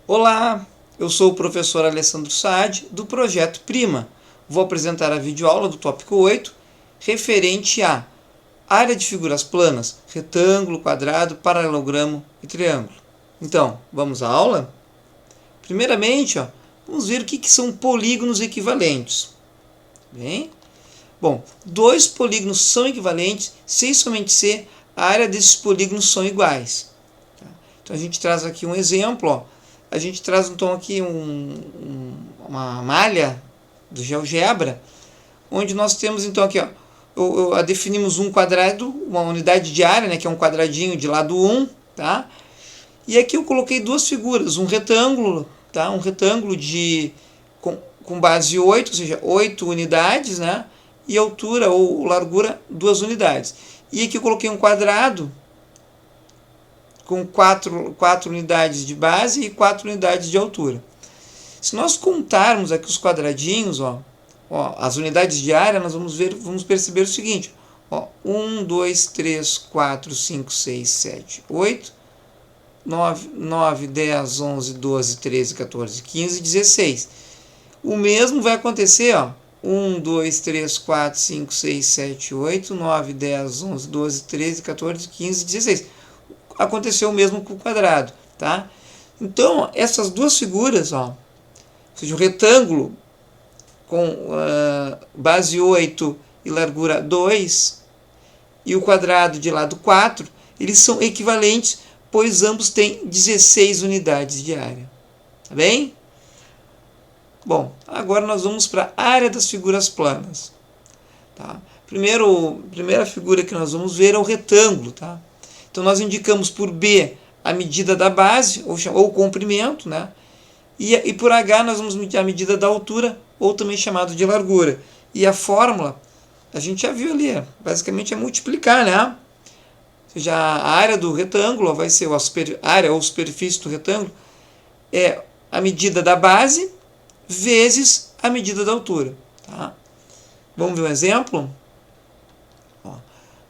Olá, eu sou o professor Alessandro Saad, do Projeto Prima. Vou apresentar a videoaula do tópico 8, referente à área de figuras planas, retângulo, quadrado, paralelogramo e triângulo. Então, vamos à aula? Primeiramente, vamos ver o que são polígonos equivalentes. Bem? Bom, dois polígonos são equivalentes se e somente se a área desses polígonos são iguais. Então a gente traz aqui um exemplo. A gente traz então aqui uma malha do GeoGebra, onde nós temos então aqui, definimos um quadrado, uma unidade de área, né, que é um quadradinho de lado 1, tá? E aqui eu coloquei duas figuras, um retângulo, tá? Um retângulo com base 8, ou seja, 8 unidades, né? E altura ou largura 2 unidades. E aqui eu coloquei um quadrado com 4 unidades de base e 4 unidades de altura. Se nós contarmos aqui os quadradinhos, as unidades de área, nós vamos perceber o seguinte: 1, 2, 3, 4, 5, 6, 7, 8, 9, 10, 11, 12, 13, 14, 15, 16. O mesmo vai acontecer, 1, 2, 3, 4, 5, 6, 7, 8, 9, 10, 11, 12, 13, 14, 15, 16. Aconteceu o mesmo com o quadrado, tá? Então, essas duas figuras, ou seja, o retângulo com base 8 e largura 2 e o quadrado de lado 4, eles são equivalentes, pois ambos têm 16 unidades de área. Tá bem? Bom, agora nós vamos para a área das figuras planas. Tá? Primeira figura que nós vamos ver é o retângulo. Tá? Então nós indicamos por B a medida da base, ou o comprimento, né? E por H nós vamos medir a medida da altura, ou também chamado de largura. E a fórmula, a gente já viu ali, basicamente é multiplicar, né? Ou seja, a área do retângulo vai ser a área ou superfície do retângulo é a medida da base vezes a medida da altura. Tá? Vamos ver um exemplo?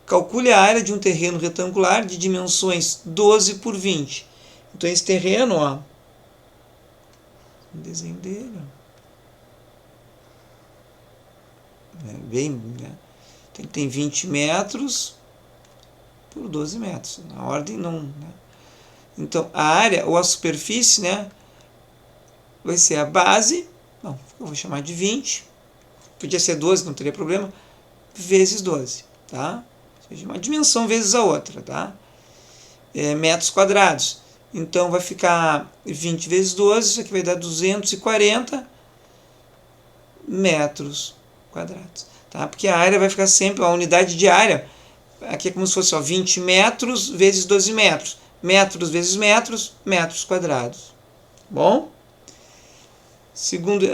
Calcule a área de um terreno retangular de dimensões 12 por 20. Então esse terreno, o desenho dele, tem 20 metros por 12 metros. Na ordem não. Né? Então a área ou a superfície, né, vai ser a base, eu vou chamar de 20, podia ser 12, não teria problema, vezes 12. Tá? Ou seja, uma dimensão vezes a outra. Tá? Metros quadrados. Então vai ficar 20 vezes 12, isso aqui vai dar 240 metros quadrados. Tá? Porque a área vai ficar sempre, a unidade de área, aqui é como se fosse 20 metros vezes 12 metros. Metros vezes metros, metros quadrados. Bom? Segundo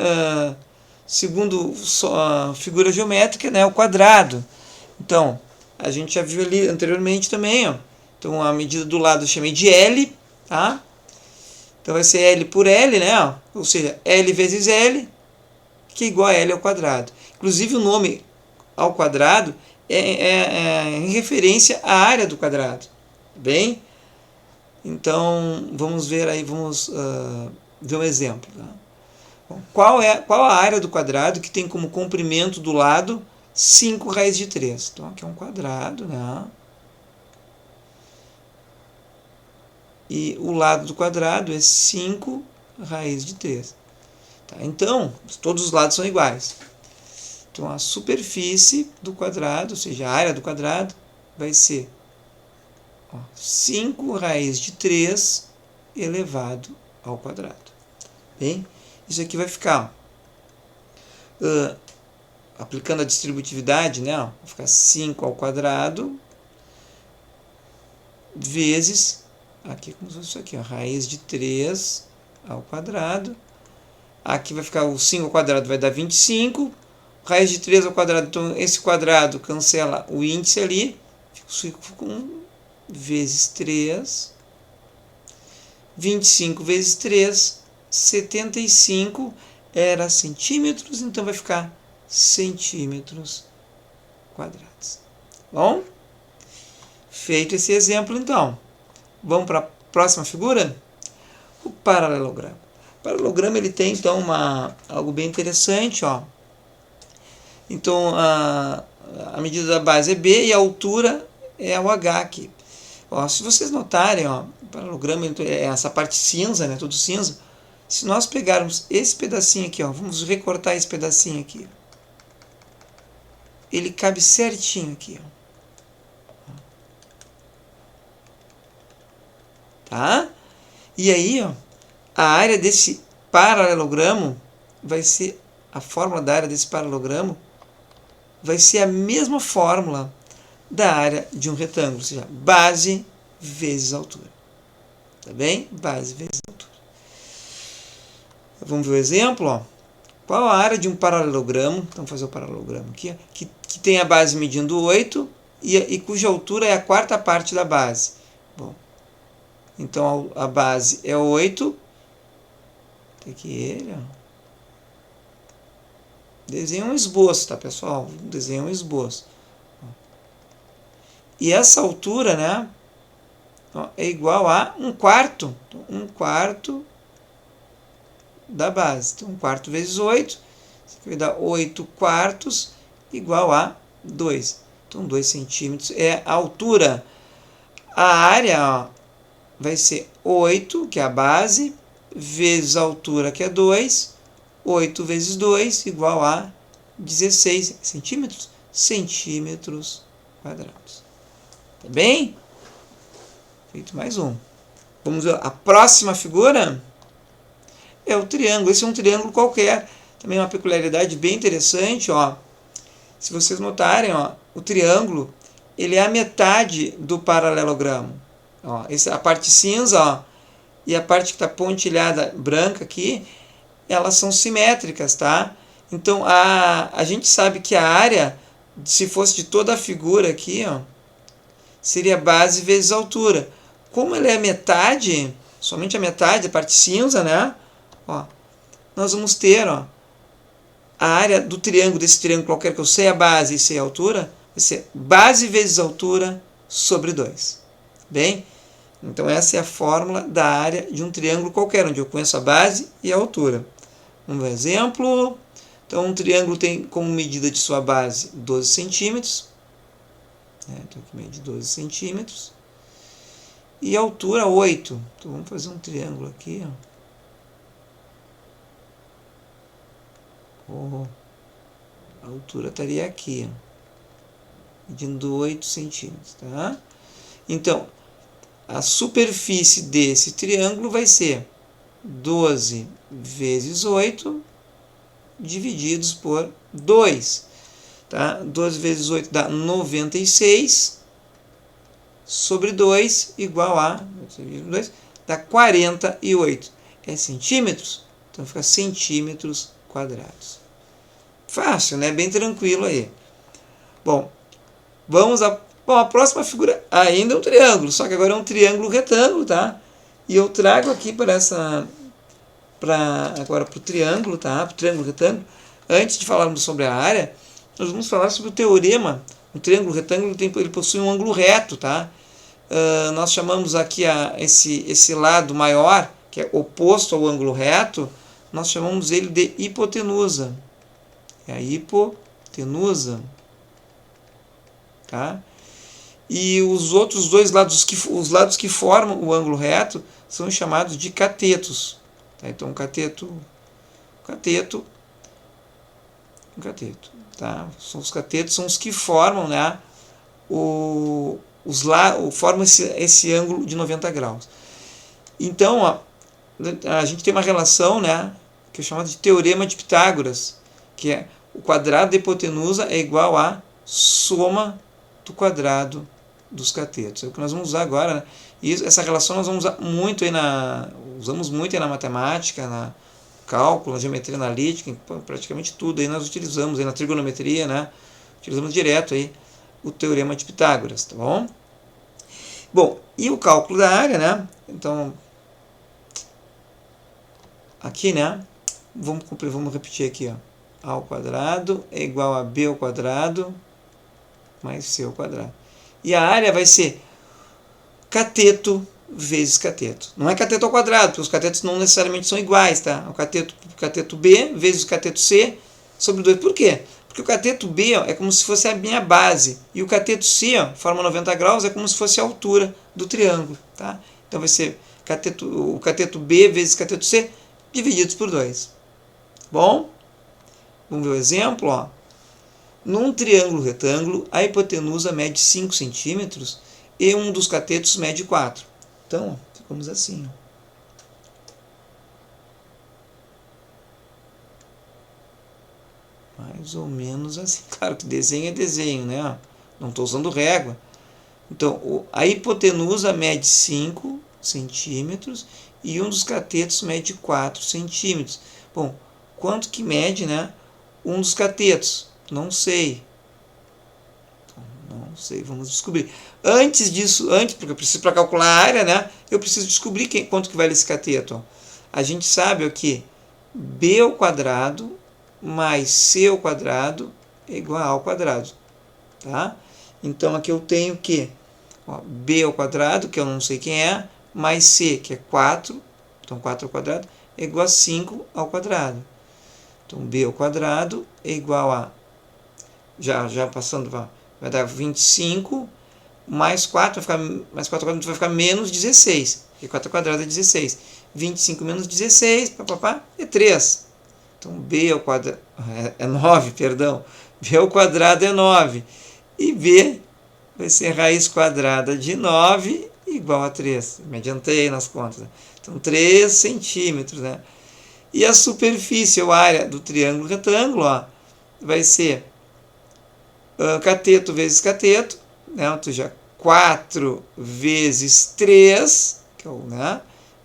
a figura geométrica, né, o quadrado. Então, a gente já viu ali anteriormente também. Então, a medida do lado eu chamei de L. Tá? Então, vai ser L por L, né? Ou seja, L vezes L, que é igual a L ao quadrado. Inclusive, o nome ao quadrado é em referência à área do quadrado. Bem? Então, vamos ver aí, vamos ver um exemplo. Tá? Bom, qual a área do quadrado que tem como comprimento do lado 5 raiz de 3? Então, aqui é um quadrado, né? E o lado do quadrado é 5 raiz de 3. Tá? Então, todos os lados são iguais. Então, a superfície do quadrado, ou seja, a área do quadrado, vai ser 5 raiz de 3 elevado ao quadrado. Bem, isso aqui vai ficar, aplicando a distributividade, né? Vai ficar 5 ao quadrado vezes, aqui como se fosse isso aqui, raiz de 3 ao quadrado. Aqui vai ficar o 5 ao quadrado, vai dar 25. Raiz de 3 ao quadrado, então esse quadrado cancela o índice ali. Fica com vezes 3. 25 vezes 3, 75 era centímetros, então vai ficar centímetros quadrados. Bom? Feito esse exemplo, então, vamos para a próxima figura? paralelogramo. O paralelogramo ele tem então algo bem interessante, ó. Então a medida da base é B e a altura é o H aqui. Ó, se vocês notarem, ó, o paralelogramo é essa parte cinza, né, tudo cinza. Se nós pegarmos esse pedacinho aqui, ó, vamos recortar esse pedacinho aqui. Ele cabe certinho aqui, ó. Tá? E aí, ó, a área desse paralelogramo vai ser, a fórmula da área desse paralelogramo vai ser a mesma fórmula da área de um retângulo, ou seja, base vezes altura. Tá bem? Base vezes altura. Vamos ver o exemplo, ó. Qual a área de um paralelogramo? Então, vamos fazer o paralelogramo aqui, ó, que tem a base medindo 8 e cuja altura é a quarta parte da base. Bom, então a base é 8. Tem aqui ele, ó. Desenha um esboço, tá, pessoal? Desenha um esboço. E essa altura, né, ó, é igual a 1/4. Então, 1/4 da base. Então, 1/4 vezes 8. Isso aqui vai dar 8/4 igual a 2. Então, 2 centímetros é a altura. A área, ó, vai ser 8, que é a base, vezes a altura, que é 2. 8 vezes 2 igual a 16 centímetros. Centímetros quadrados. Tá bem? Feito mais um. Vamos ver a próxima figura. É o triângulo. Esse é um triângulo qualquer. Também uma peculiaridade bem interessante, ó. Se vocês notarem, ó, o triângulo, ele é a metade do paralelogramo. Ó, a parte cinza, ó, e a parte que está pontilhada branca aqui, elas são simétricas, tá? Então, a gente sabe que a área, se fosse de toda a figura aqui, ó, seria base vezes altura. Como ela é a metade, somente a metade, a parte cinza, né? Ó, nós vamos ter, ó, a área do triângulo, desse triângulo qualquer que eu sei a base e sei a altura, vai ser base vezes altura sobre 2. Bem? Então essa é a fórmula da área de um triângulo qualquer, onde eu conheço a base e a altura. Um exemplo. Então um triângulo tem como medida de sua base 12 centímetros. Então aqui mede 12 centímetros. E a altura 8. Então vamos fazer um triângulo aqui, ó. A altura estaria aqui, ó, medindo 8 centímetros, tá? Então, a superfície desse triângulo vai ser 12 vezes 8 divididos por 2, tá? 12 vezes 8 dá 96 sobre 2 igual a 2, dá 48. É centímetros? Então fica centímetros quadrados. Fácil, né? Bem tranquilo aí. Bom, vamos a próxima figura. Ainda é um triângulo, só que agora é um triângulo retângulo, tá? E eu trago aqui para agora para o triângulo, tá? Para o triângulo retângulo. Antes de falarmos sobre a área, nós vamos falar sobre o teorema. Um triângulo retângulo ele possui um ângulo reto, tá? Nós chamamos aqui esse lado maior, que é oposto ao ângulo reto, nós chamamos ele de hipotenusa. É a hipotenusa. Tá? E os outros dois lados, os lados que formam o ângulo reto, são chamados de catetos. Tá? Então, cateto. Tá? Os catetos são os que formam, né, formam esse ângulo de 90 graus. Então, ó, a gente tem uma relação, né, que é chamada de teorema de Pitágoras, que é o quadrado da hipotenusa é igual à soma do quadrado dos catetos. É o que nós vamos usar agora, né? E essa relação nós vamos usar muito aí usamos muito aí na matemática, na cálculo, na geometria analítica, em praticamente tudo aí nós utilizamos aí na trigonometria, né? Utilizamos direto aí o teorema de Pitágoras, tá bom? Bom, e o cálculo da área, né? Então, aqui, né? Vamos repetir aqui, ó. A ao quadrado é igual a b ao quadrado mais c ao quadrado. E a área vai ser cateto vezes cateto. Não é cateto ao quadrado, porque os catetos não necessariamente são iguais, tá? O cateto B vezes o cateto C sobre 2. Por quê? Porque o cateto B é como se fosse a minha base, e o cateto C, forma 90 graus, é como se fosse a altura do triângulo, tá? Então vai ser o cateto B vezes cateto C divididos por 2. Bom, vamos ver o exemplo, ó. Num triângulo retângulo, a hipotenusa mede 5 centímetros e um dos catetos mede 4. Então, ficamos assim. Mais ou menos assim. Claro que desenho é desenho, né? Não estou usando régua. Então, a hipotenusa mede 5 centímetros e um dos catetos mede 4 centímetros. Bom, quanto que mede, né, um dos catetos? Não sei. Não sei, vamos descobrir. Antes disso, porque eu preciso para calcular a área, né, eu preciso descobrir quanto que vale esse cateto. Ó. A gente sabe aqui, b ao quadrado mais c ao quadrado é igual a quadrado. Tá? Então aqui eu tenho que b ao quadrado, que eu não sei quem é, mais c, que é 4, então 4 ao quadrado, é igual a 5 ao quadrado. Então b ao quadrado é igual a, já passando, vai dar 25, mais 4 mais 4 ao quadrado vai ficar menos 16, porque 4 ao quadrado é 16. 25 menos 16, é 3. Então b ao quadrado é 9, perdão. B ao quadrado é 9. E b vai ser raiz quadrada de 9 igual a 3. Me adiantei nas contas. Então 3 centímetros. Né? E a superfície, ou área do triângulo retângulo, ó, vai ser cateto vezes cateto, né? Ou seja, 4 vezes 3, que é o, né?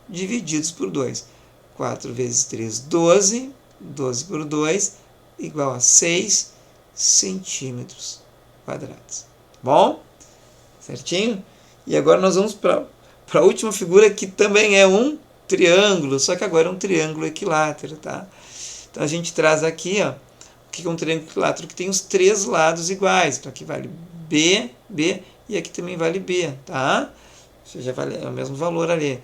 Divididos por 2. 4 vezes 3, 12. 12 por 2, igual a 6 centímetros quadrados. Bom? Certinho? E agora nós vamos para a última figura, que também é um triângulo, só que agora é um triângulo equilátero, tá? Então a gente traz aqui, ó, o que é um triângulo equilátero? Que tem os 3 lados iguais. Então aqui vale B, B, e aqui também vale B, tá? Ou seja, vale o mesmo valor ali.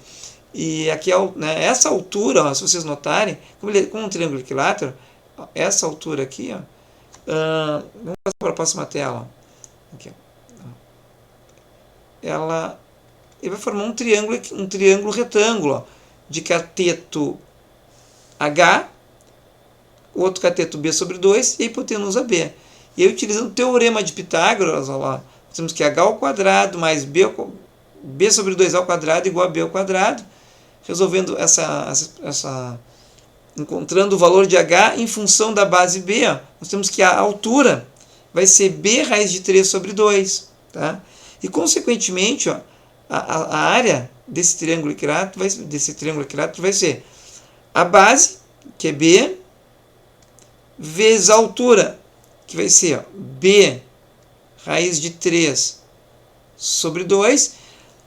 E aqui, né, essa altura, ó, se vocês notarem, como um triângulo equilátero, ó, essa altura aqui, ó, vamos passar para a próxima tela. Aqui, ó. Ele vai formar um triângulo retângulo, ó, de cateto H, outro cateto B sobre 2 e a hipotenusa B. E aí, utilizando o teorema de Pitágoras, ó lá, temos que H ao quadrado mais B sobre 2 ao quadrado igual a B ao quadrado. Resolvendo encontrando o valor de H em função da base B, ó, nós temos que a altura vai ser B raiz de 3 sobre 2. Tá? E, consequentemente, ó, a área desse triângulo equilátero vai ser a base, que é B, vezes a altura, que vai ser, ó, B raiz de 3 sobre 2.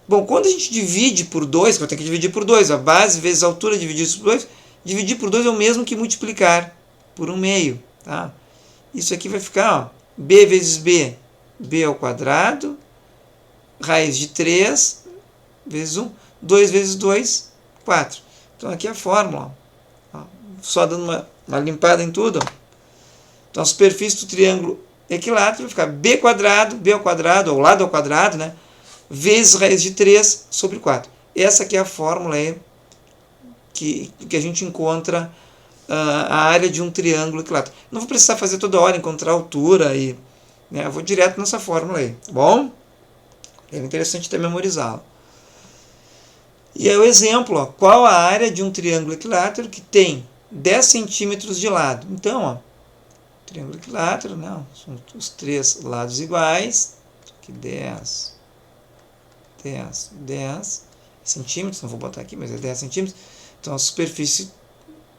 Bom, quando a gente divide por 2, que eu tenho que dividir por 2, a base vezes a altura dividido por 2, dividir por 2 é o mesmo que multiplicar por 1/2. Tá? Isso aqui vai ficar, ó, B vezes B, B ao quadrado, raiz de 3 vezes 1, 2 vezes 2, 4. Então aqui é a fórmula. Ó. Só dando uma limpada em tudo. Ó. Então a superfície do triângulo equilátero vai ficar B quadrado, B ao quadrado, ou lado ao quadrado, né? Vezes raiz de 3 sobre 4. Essa aqui é a fórmula aí que a gente encontra a área de um triângulo equilátero. Não vou precisar fazer toda hora, encontrar a altura, né, eu vou direto nessa fórmula aí, tá bom? É interessante até memorizá-la. E aí o exemplo, ó, qual a área de um triângulo equilátero que tem 10 centímetros de lado? Então, ó, triângulo equilátero, né, são os 3 lados iguais, aqui 10 centímetros, não vou botar aqui, mas é 10 centímetros. Então a superfície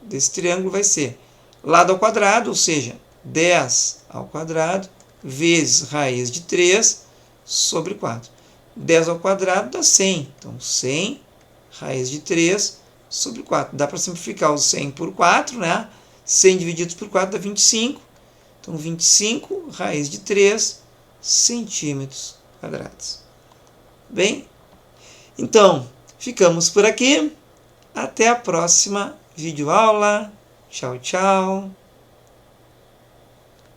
desse triângulo vai ser lado ao quadrado, ou seja, 10 ao quadrado vezes raiz de 3 sobre 4. 10 ao quadrado dá 100. Então 100 raiz de 3 sobre 4. Dá para simplificar o 100 por 4, né? 100 dividido por 4 dá 25. Então 25 raiz de 3 centímetros quadrados. Bem, então, Ficamos por aqui. Até a próxima videoaula. Tchau, tchau.